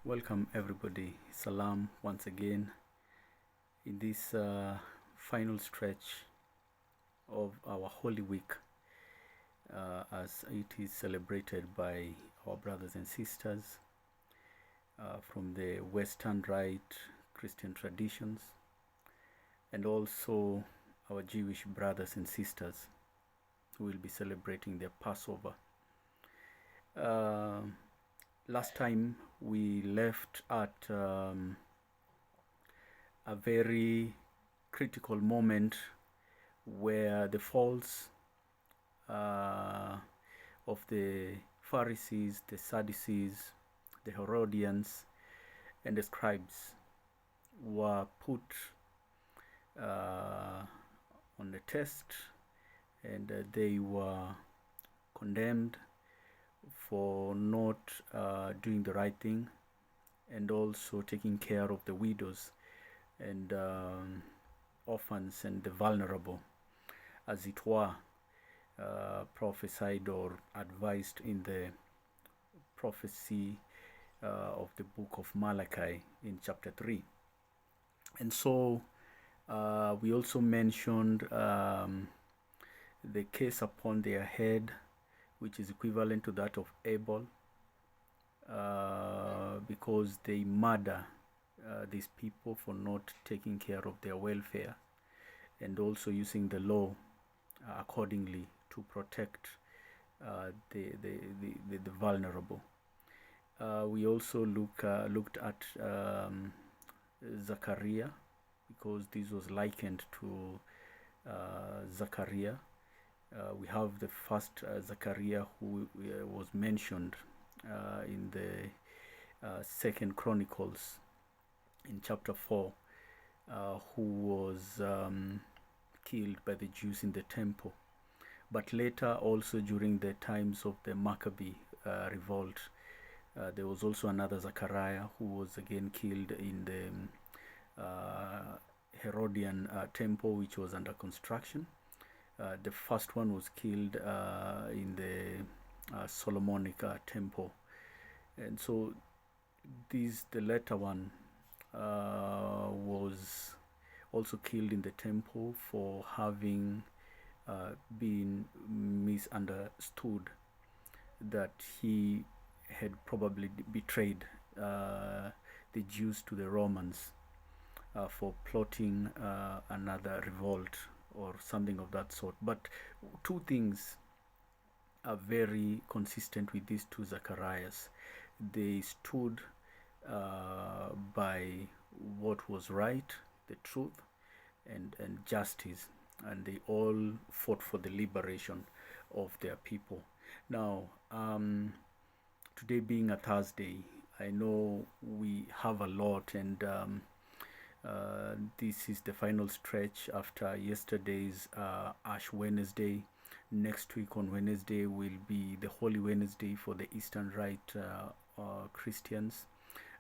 Welcome everybody. Salam once again in this final stretch of our Holy Week as it is celebrated by our brothers and sisters from the Western Rite Christian traditions and also our Jewish brothers and sisters who will be celebrating their Passover. Last time we left at a very critical moment where the faults of the Pharisees, the Sadducees, the Herodians, and the scribes were put on the test, and they were condemned for not doing the right thing and also taking care of the widows and orphans and the vulnerable, as it were prophesied or advised in the prophecy of the book of Malachi in chapter 3. And so we also mentioned the case upon their head, which is equivalent to that of Abel, because they murder these people for not taking care of their welfare and also using the law accordingly to protect the vulnerable. We also looked at Zachariah, because this was likened to Zachariah. We have the first Zachariah who was mentioned in the Second Chronicles in chapter 4, who was killed by the Jews in the temple. But later, also during the times of the Maccabee revolt, there was also another Zachariah who was again killed in the Herodian temple, which was under construction. The first one was killed in the Solomonic temple, and so the latter one was also killed in the temple for having been misunderstood, that he had probably betrayed the Jews to the Romans for plotting another revolt or something of that sort. But two things are very consistent with these two Zacharias. They stood by what was right, the truth, and justice, and they all fought for the liberation of their people. Now, today being a Thursday, I know we have a lot, and this is the final stretch after yesterday's Ash Wednesday. Next week on Wednesday will be the Holy Wednesday for the Eastern Rite Christians,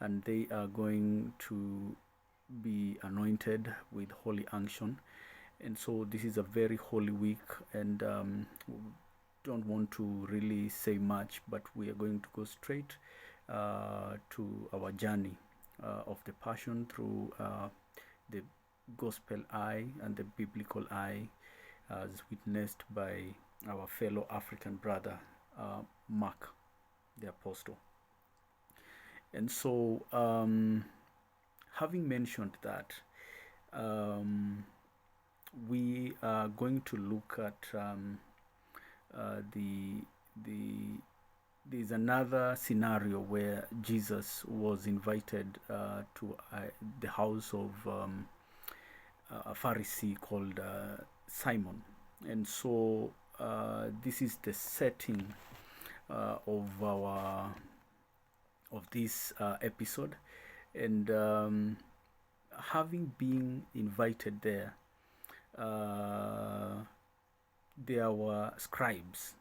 and they are going to be anointed with holy unction. And so this is a very holy week, and don't want to really say much, but we are going to go straight to our journey of the Passion through the gospel eye and the biblical eye, as witnessed by our fellow African brother Mark the Apostle. And so having mentioned that, we are going to look at there's another scenario where Jesus was invited to the house of a Pharisee called Simon. And so this is the setting of this episode. And having been invited there, there were scribes.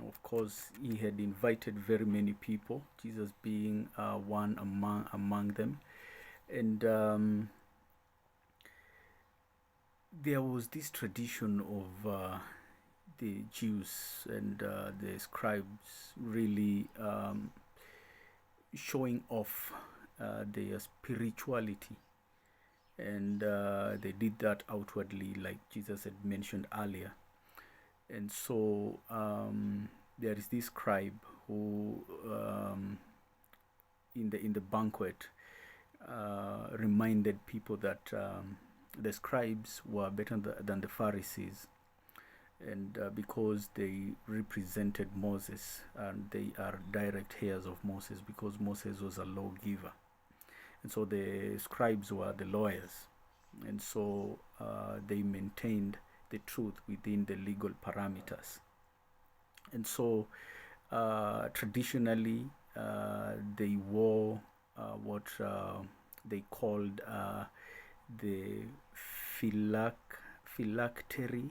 Of course, he had invited very many people, Jesus being one among them. And there was this tradition of the Jews and the scribes really showing off their spirituality, and they did that outwardly, like Jesus had mentioned earlier. And so there is this scribe who, in the banquet, reminded people that the scribes were better than the Pharisees, and because they represented Moses, and they are direct heirs of Moses, because Moses was a lawgiver, and so the scribes were the lawyers, and so they maintained the truth within the legal parameters. And so traditionally they wore what they called the phylactery.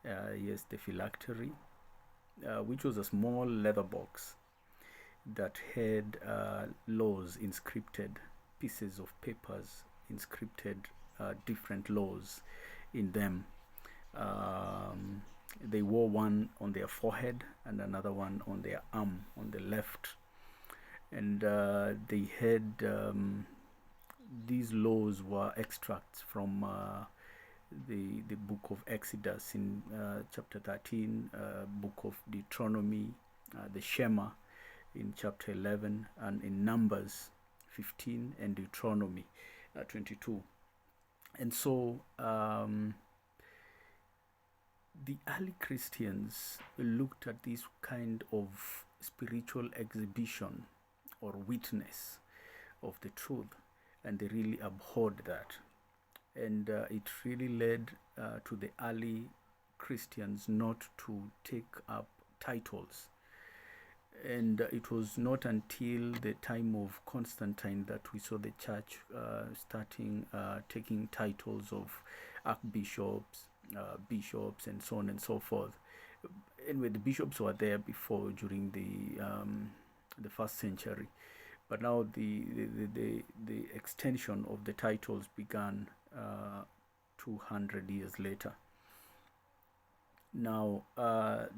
Yes, the phylactery, which was a small leather box that had laws inscripted, pieces of papers inscripted, different laws in them. They wore one on their forehead and another one on their arm on the left, and they had these laws were extracts from the book of Exodus in chapter 13, book of Deuteronomy, the Shema in chapter 11, and in Numbers 15, and Deuteronomy 22. And so the early Christians looked at this kind of spiritual exhibition or witness of the truth, and they really abhorred that. And it really led to the early Christians not to take up titles. And it was not until the time of Constantine that we saw the church starting taking titles of archbishops, bishops, and so on and so forth. Anyway, the bishops were there before, during the first century, but now the extension of the titles began 200 years later. Now,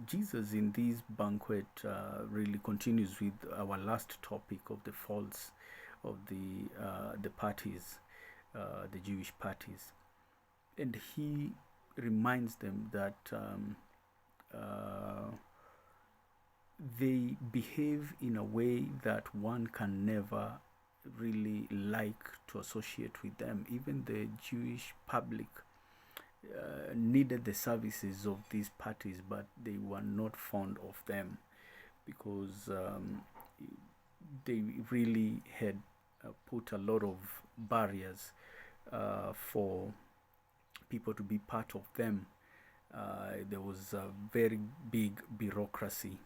Jesus in this banquet really continues with our last topic of the faults of the parties, the Jewish parties, and he reminds them that they behave in a way that one can never really like to associate with them. Even the Jewish public needed the services of these parties, but they were not fond of them, because they really had put a lot of barriers for people to be part of them. There was a very big bureaucracy,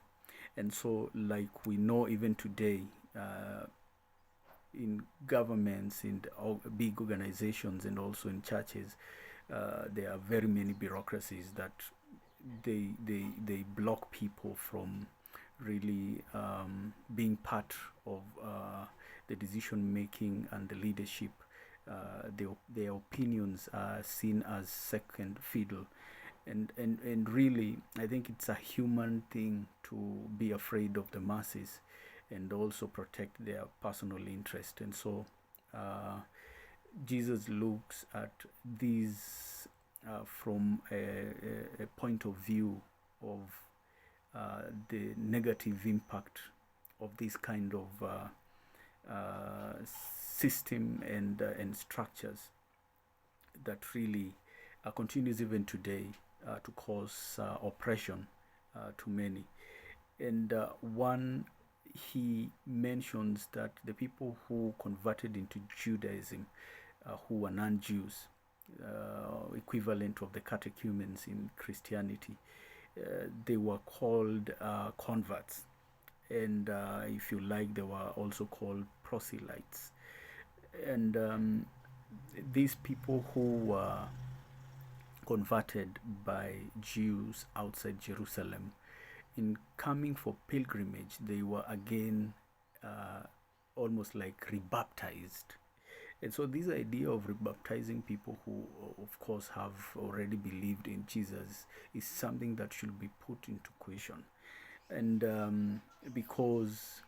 and so, like we know even today, in governments, in big organizations, and also in churches, there are very many bureaucracies that they block people from really being part of the decision making and the leadership. Their opinions are seen as second fiddle, and really, I think it's a human thing to be afraid of the masses and also protect their personal interest. And so Jesus looks at these from a point of view of the negative impact of this kind of system and structures that really continues even today to cause oppression to many. And one, he mentions that the people who converted into Judaism, who were non-Jews, equivalent of the catechumens in Christianity, they were called converts, and if you like, they were also called proselytes. And these people who were converted by Jews outside Jerusalem, in coming for pilgrimage, they were again almost like rebaptized. And so this idea of rebaptizing people who, of course, have already believed in Jesus is something that should be put into question. And because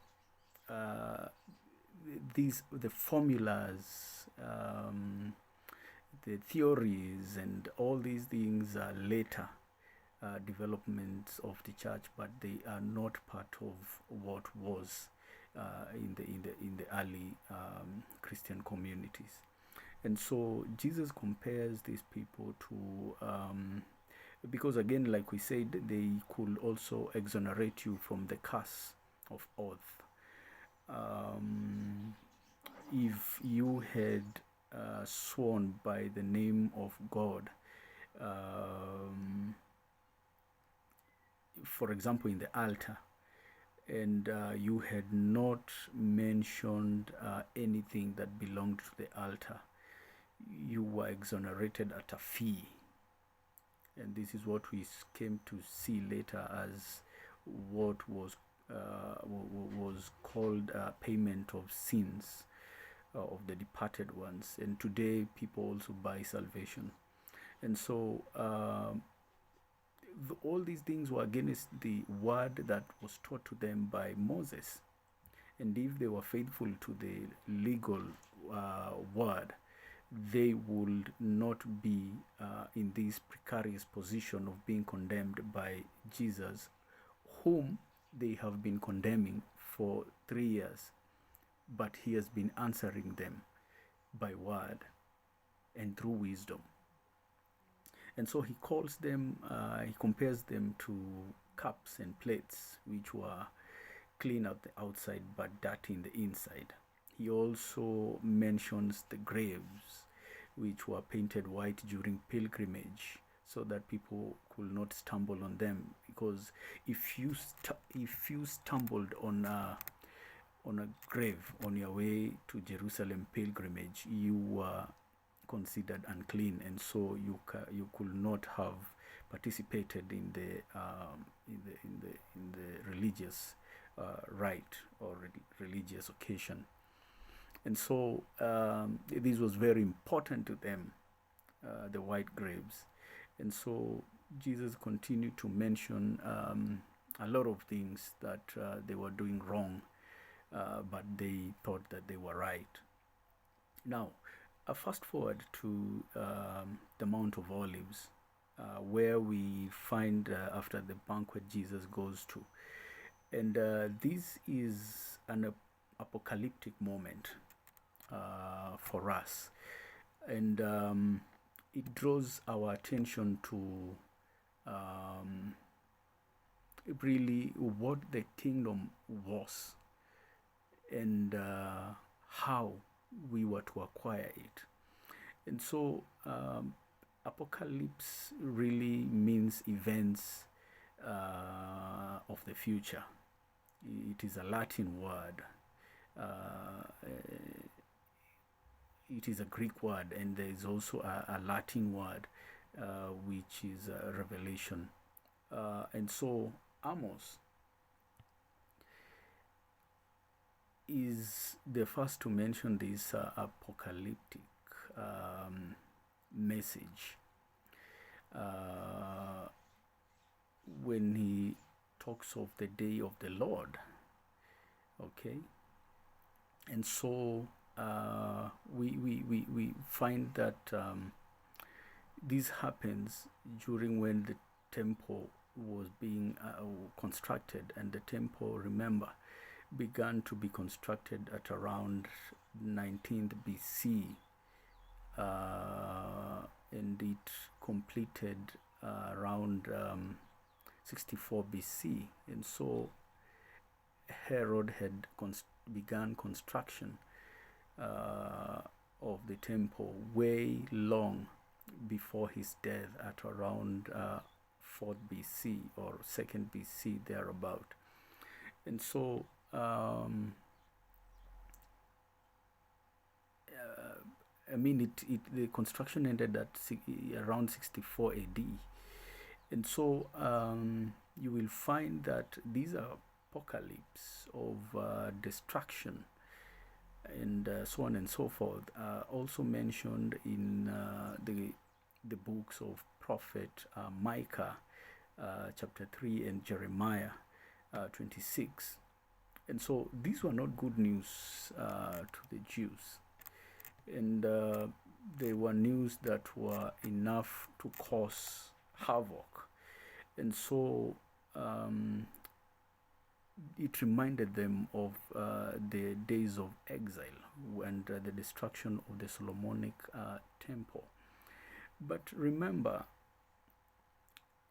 the formulas, the theories, and all these things are later developments of the church, but they are not part of what was in the early Christian communities. And so Jesus compares these people to because again, like we said, they could also exonerate you from the curse of oath. If you had sworn by the name of God, for example, in the altar, and you had not mentioned anything that belonged to the altar, you were exonerated at a fee. And this is what we came to see later as what was called payment of sins of the departed ones. And today people also buy salvation. And so all these things were against the word that was taught to them by Moses. And if they were faithful to the legal word, they would not be in this precarious position of being condemned by Jesus, whom they have been condemning for 3 years, but he has been answering them by word and through wisdom. And so he calls them, he compares them to cups and plates, which were clean at the outside but dirty in the inside. He also mentions the graves, which were painted white during pilgrimage, so that people could not stumble on them. Because if you stumbled on a grave on your way to Jerusalem pilgrimage, you were considered unclean, and so you could not have participated in the religious rite or religious occasion. And so this was very important to them, the white graves. And so Jesus continued to mention a lot of things that they were doing wrong, but they thought that they were right. Now, fast forward to the Mount of Olives, where we find after the banquet Jesus goes to. And this is an apocalyptic moment for us. And it draws our attention to really what the kingdom was and how we were to acquire it. And so apocalypse really means events of the future. It is a Latin word. It is a Greek word, and there is also a Latin word which is revelation. And so Amos is the first to mention this apocalyptic message when he talks of the day of the Lord. Okay, and so we find that this happens during when the temple was being constructed, and the temple, remember, began to be constructed at around 19th BC, and it completed around 64 BC. And so Herod had begun construction of the temple way long before his death at around 4th BC or 2nd BC, thereabout. And so I mean, the construction ended at around 64 AD. And so you will find that these are apocalypse of destruction and so on and so forth, also mentioned in the books of prophet Micah chapter 3 and Jeremiah 26. And so these were not good news to the Jews. And they were news that were enough to cause havoc. And so um, it reminded them of the days of exile and the destruction of the Solomonic temple. But remember,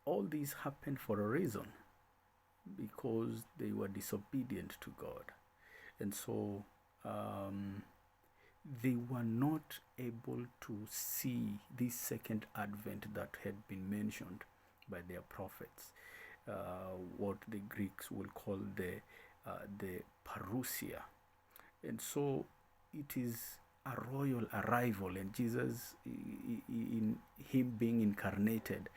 all this happened for a reason, because they were disobedient to God. And so um, they were not able to see this second advent that had been mentioned by their prophets, what the Greeks will call the parousia. And so it is a royal arrival, and Jesus, in him being incarnated,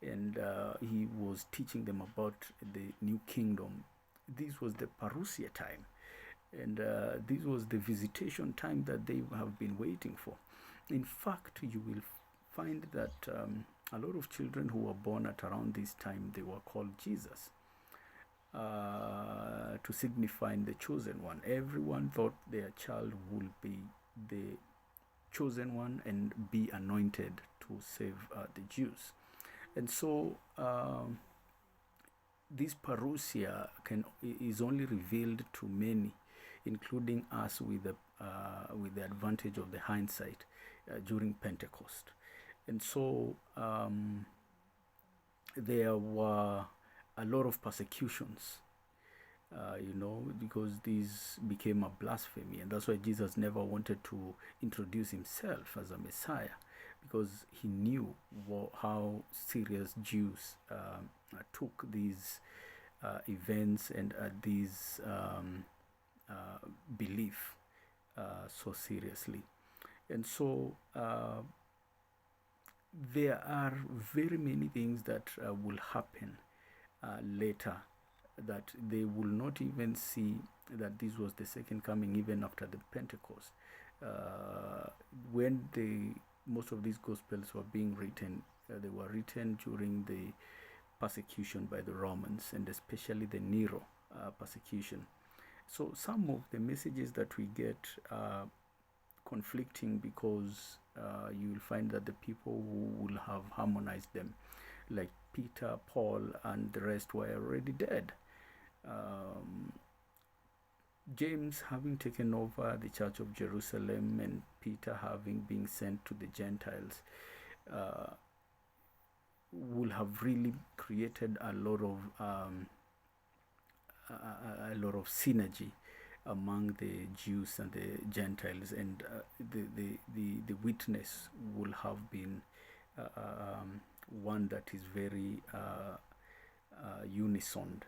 and he was teaching them about the new kingdom. This was the parousia time, and this was the visitation time that they have been waiting for. In fact, you will find that a lot of children who were born at around this time, they were called Jesus, to signify the chosen one. Everyone thought their child would be the chosen one and be anointed to save the Jews. And so this parousia is only revealed to many, including us with the advantage of the hindsight during Pentecost. And so there were a lot of persecutions, because this became a blasphemy. And that's why Jesus never wanted to introduce himself as a Messiah, because he knew how serious Jews took these events and these belief so seriously. And so there are very many things that will happen later, that they will not even see that this was the second coming even after the Pentecost. When most of these gospels were being written, they were written during the persecution by the Romans, and especially the Nero persecution. So some of the messages that we get are conflicting, because you will find that the people who will have harmonized them, like Peter, Paul, and the rest, were already dead. James having taken over the Church of Jerusalem, and Peter having been sent to the Gentiles, would have really created a lot of synergy among the Jews and the Gentiles, and the witness will have been one that is very unison,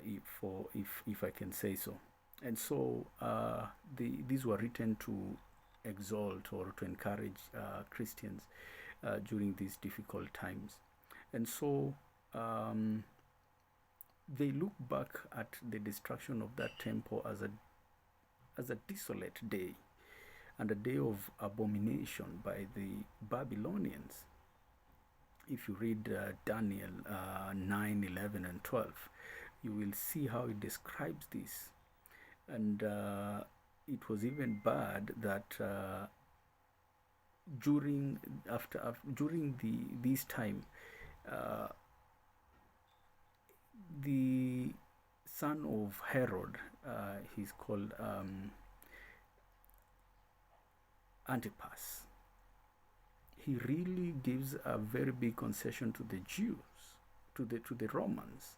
if I can say so. And so these were written to exalt or to encourage Christians during these difficult times. And so they look back at the destruction of that temple as a desolate day, and a day of abomination by the Babylonians. If you read Daniel 9, 11, and 12, you will see how it describes this. And it was even bad that during this time, the son of Herod, he's called Antipas. He really gives a very big concession to the Jews, to the Romans.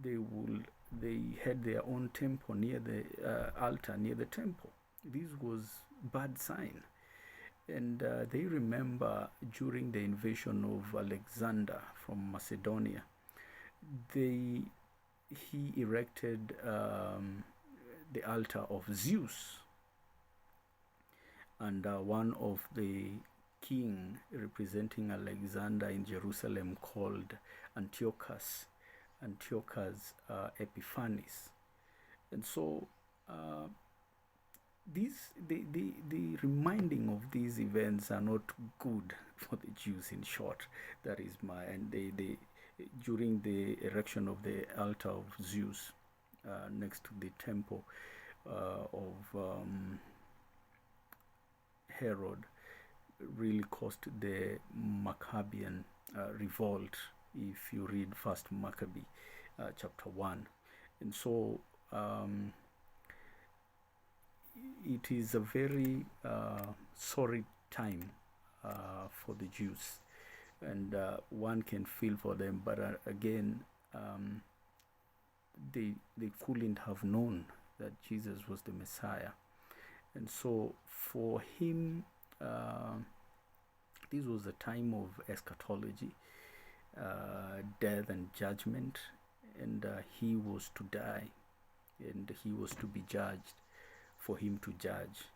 They had their own temple near the altar near the temple. This was bad sign. And they remember during the invasion of Alexander from Macedonia, he erected the altar of Zeus, and one of the king representing Alexander in Jerusalem, called Antiochus Epiphanes. And so the reminding of these events are not good for the Jews. In short, that is and they during the erection of the altar of Zeus, next to the temple of Herod really caused the Maccabean revolt. If you read First Maccabee, chapter 1, and so it is a very sorry time for the Jews, and one can feel for them. But again, they couldn't have known that Jesus was the Messiah, and so for him, this was a time of eschatology, death and judgment, and he was to die, and he was to be judged, for him to judge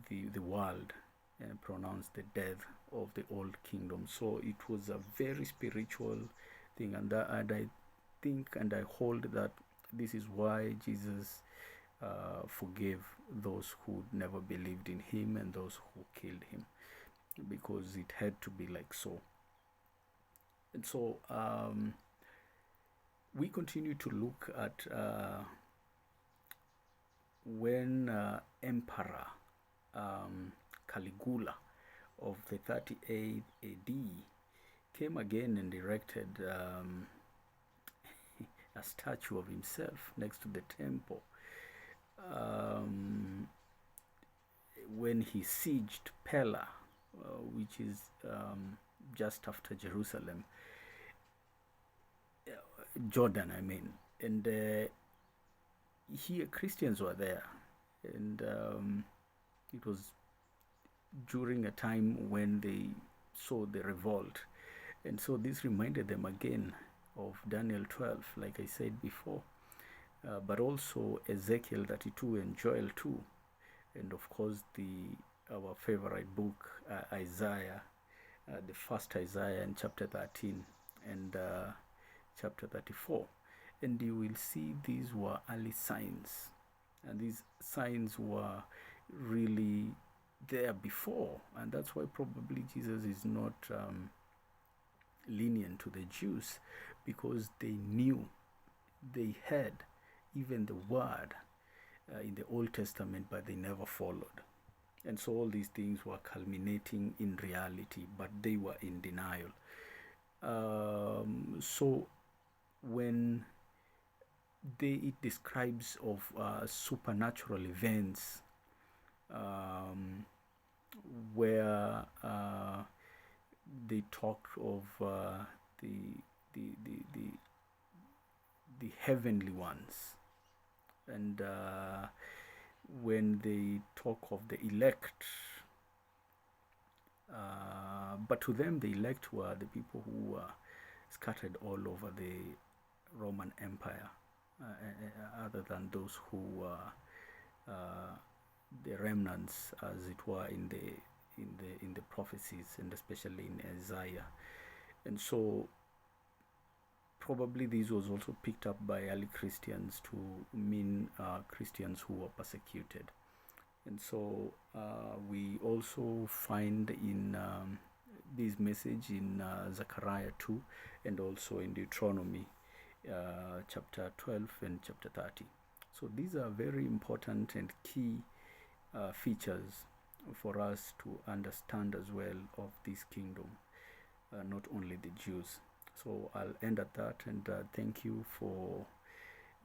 the world and pronounce the death of the old kingdom. So it was a very spiritual thing, and I think and I hold that this is why Jesus forgave those who never believed in him and those who killed him, because it had to be like so. And so we continue to look at when Emperor Caligula of the 38 AD came again and erected a statue of himself next to the temple. When he sieged Pella, which is just after Jerusalem, Jordan, I mean, and here Christians were there, and it was during a time when they saw the revolt, and so this reminded them again of Daniel 12, like I said before, but also Ezekiel 32 and Joel 2, and of course our favorite book, Isaiah, the first Isaiah in chapter 13 and chapter 34. And you will see these were early signs, and these signs were really there before, and that's why probably Jesus is not lenient to the Jews, because they knew, they had even the word in the Old Testament, but they never followed. And so all these things were culminating in reality, but they were in denial. So when it describes of supernatural events where they talked of the heavenly ones, and when they talk of the elect, but to them the elect were the people who were scattered all over the Roman Empire, other than those who were the remnants, as it were, in the prophecies, and especially in Isaiah. And so probably this was also picked up by early Christians to mean Christians who were persecuted. And so we also find in this message in Zechariah 2, and also in Deuteronomy chapter 12 and chapter 30. So these are very important and key features for us to understand as well of this kingdom, not only the Jews. So I'll end at that, and thank you for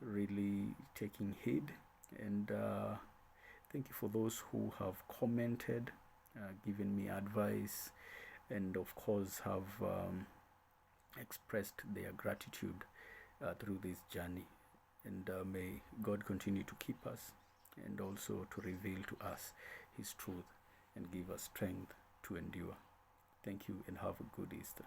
really taking heed, and thank you for those who have commented, given me advice, and of course have expressed their gratitude through this journey. And may God continue to keep us, and also to reveal to us His truth and give us strength to endure. Thank you, and have a good Easter.